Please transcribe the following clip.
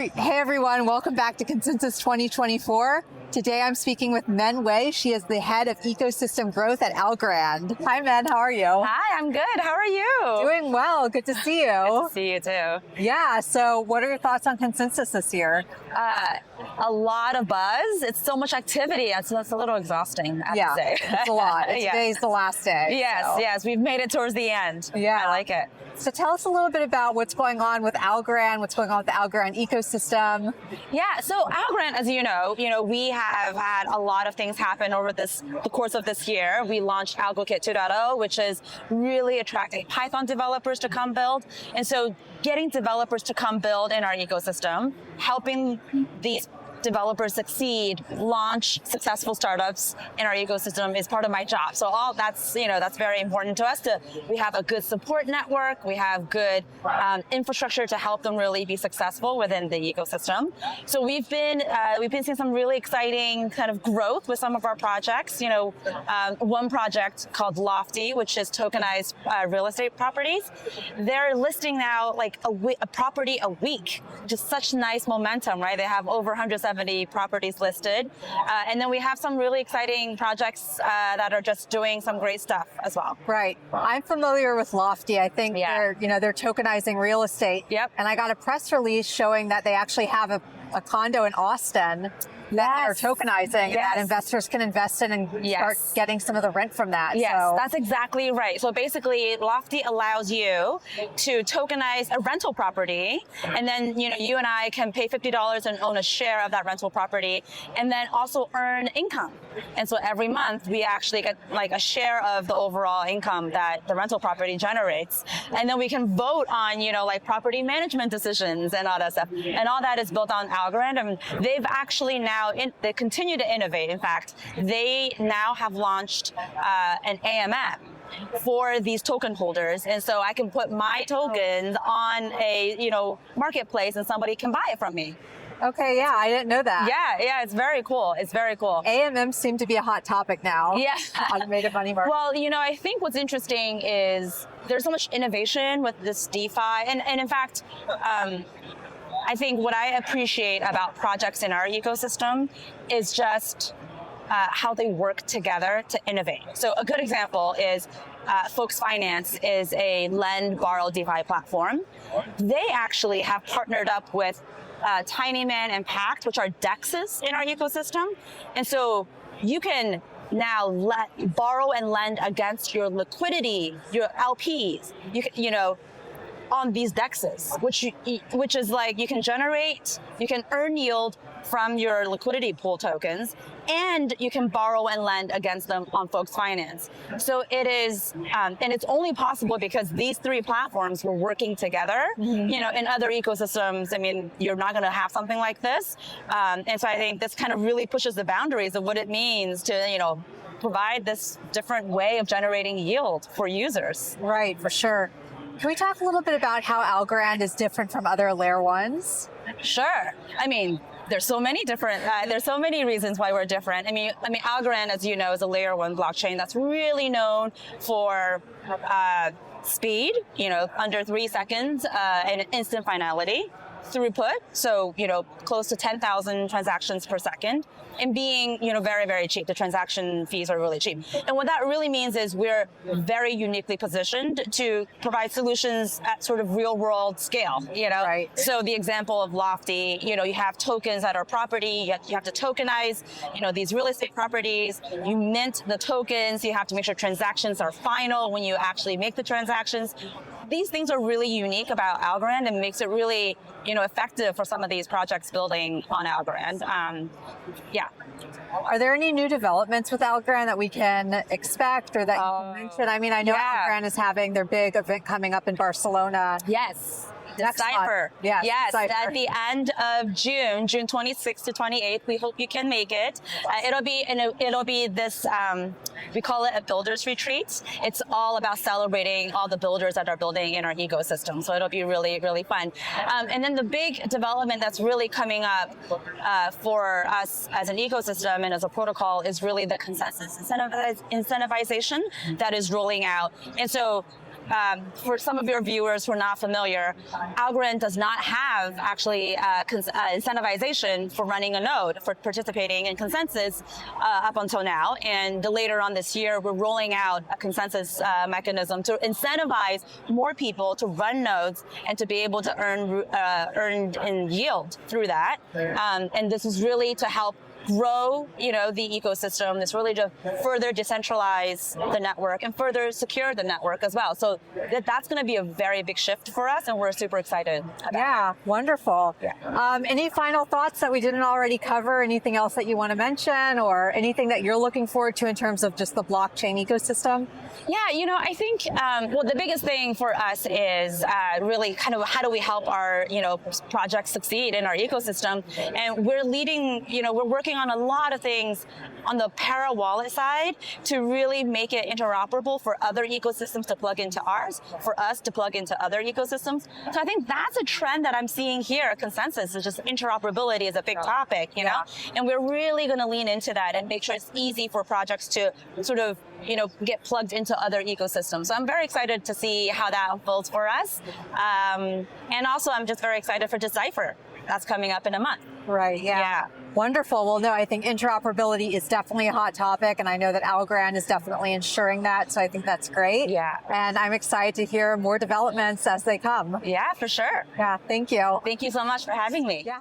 Hey everyone, welcome back to Consensus 2024. Today I'm speaking with Min Wei. She is the head of ecosystem growth at Algorand. Hi Min, how are you? Hi, I'm good. How are you? Doing well, good to see you. Good to see you too. Yeah, so what are your thoughts on Consensus this year? A lot of buzz. It's so much activity. That's a little exhausting, I have to say. It's a lot. Today's the last day. Yes, we've made it towards the end. Yeah. I like it. So tell us a little bit about what's going on with Algorand, what's going on with the Algorand ecosystem. Yeah, so Algorand, as you know, we have had a lot of things happen over the course of this year. We launched AlgoKit 2.0, which is really attracting Python developers to come build. And so getting developers to come build in our ecosystem, helping these developers succeed, launch successful startups in our ecosystem is part of my job. So all that's very important to us. We have a good support network. We have good infrastructure to help them really be successful within the ecosystem. So we've been seeing some really exciting kind of growth with some of our projects. One project called Lofty, which is tokenized real estate properties. They're listing now like a property a week, just such nice momentum, right? They have over 170 properties listed. And then we have some really exciting projects that are just doing some great stuff as well. Right. I'm familiar with Lofty. I think they're tokenizing real estate. Yep. And I got a press release showing that they actually have a condo in Austin that are tokenizing that investors can invest in and start getting some of the rent from that. Yes, so that's exactly right. So basically, Lofty allows you to tokenize a rental property, and then you and I can pay $50 and own a share of that rental property, and then also earn income. And so every month we actually get like a share of the overall income that the rental property generates, and then we can vote on like property management decisions and all that stuff. And all that is built on Algorand, and they've actually now they continue to innovate. In fact, they now have launched an AMM for these token holders, and so I can put my tokens on a marketplace, and somebody can buy it from me. Okay, yeah, I didn't know that. Yeah, it's very cool. It's very cool. AMMs seem to be a hot topic now. Yeah. Automated money market. Well, I think what's interesting is there's so much innovation with this DeFi, and in fact, I think what I appreciate about projects in our ecosystem is just how they work together to innovate. So a good example is Folks Finance is a lend, borrow DeFi platform. They actually have partnered up with Tinyman and Pact, which are DEXs in our ecosystem. And so you can now borrow and lend against your liquidity, your LPs. You can, on these DEXs, which is like you can earn yield from your liquidity pool tokens, and you can borrow and lend against them on Folks Finance. So it is, and it's only possible because these three platforms were working together. In other ecosystems, I mean, you're not going to have something like this. And so I think this kind of really pushes the boundaries of what it means to, provide this different way of generating yield for users. Right, for sure. Can we talk a little bit about how Algorand is different from other layer ones? Sure. I mean, there's so many reasons why we're different. I mean, Algorand, as you know, is a layer one blockchain that's really known for speed, under 3 seconds, and instant finality. Throughput, so close to 10,000 transactions per second, and being very, very cheap. The transaction fees are really cheap, and what that really means is we're very uniquely positioned to provide solutions at sort of real world scale. Right. So the example of Lofty, you have tokens that are property. You have to tokenize, these real estate properties. You mint the tokens. You have to make sure transactions are final when you actually make the transactions. These things are really unique about Algorand and makes it really, effective for some of these projects building on Algorand. Are there any new developments with Algorand that we can expect or that you can mention? I mean, I know Algorand is having their big event coming up in Barcelona. Yes. Next Cypher. month. Yes, Cypher. At the end of June 26th to 28th. We hope you can make it. It'll be this, we call it a builders retreat. It's all about celebrating all the builders that are building in our ecosystem. So it'll be really, really fun. And then the big development that's really coming up for us as an ecosystem and as a protocol is really the consensus incentivization that is rolling out. And so for some of your viewers who are not familiar, Algorand does not have actually incentivization for running a node, for participating in consensus up until now. And later on this year, we're rolling out a consensus mechanism to incentivize more people to run nodes and to be able to earn in yield through that. And this is really to help grow, the ecosystem. It's really to further decentralize the network and further secure the network as well. So that's going to be a very big shift for us, and we're super excited about Yeah, wonderful. Yeah. Any final thoughts that we didn't already cover? Anything else that you want to mention, or anything that you're looking forward to in terms of just the blockchain ecosystem? Yeah, I think, the biggest thing for us is really kind of how do we help our, projects succeed in our ecosystem. And we're leading, we're working on a lot of things on the Para wallet side to really make it interoperable for other ecosystems to plug into ours, for us to plug into other ecosystems. So I think that's a trend that I'm seeing here. Consensus is just interoperability is a big topic, know, and we're really going to lean into that and make sure it's easy for projects to sort of, get plugged into other ecosystems. So I'm very excited to see how that unfolds for us. And also I'm just very excited for Decipher. That's coming up in a month. Right, yeah. Wonderful. Well, no, I think interoperability is definitely a hot topic, and I know that Algorand is definitely ensuring that, so I think that's great. Yeah. And I'm excited to hear more developments as they come. Yeah, for sure. Yeah, thank you. Thank you so much for having me. Yeah.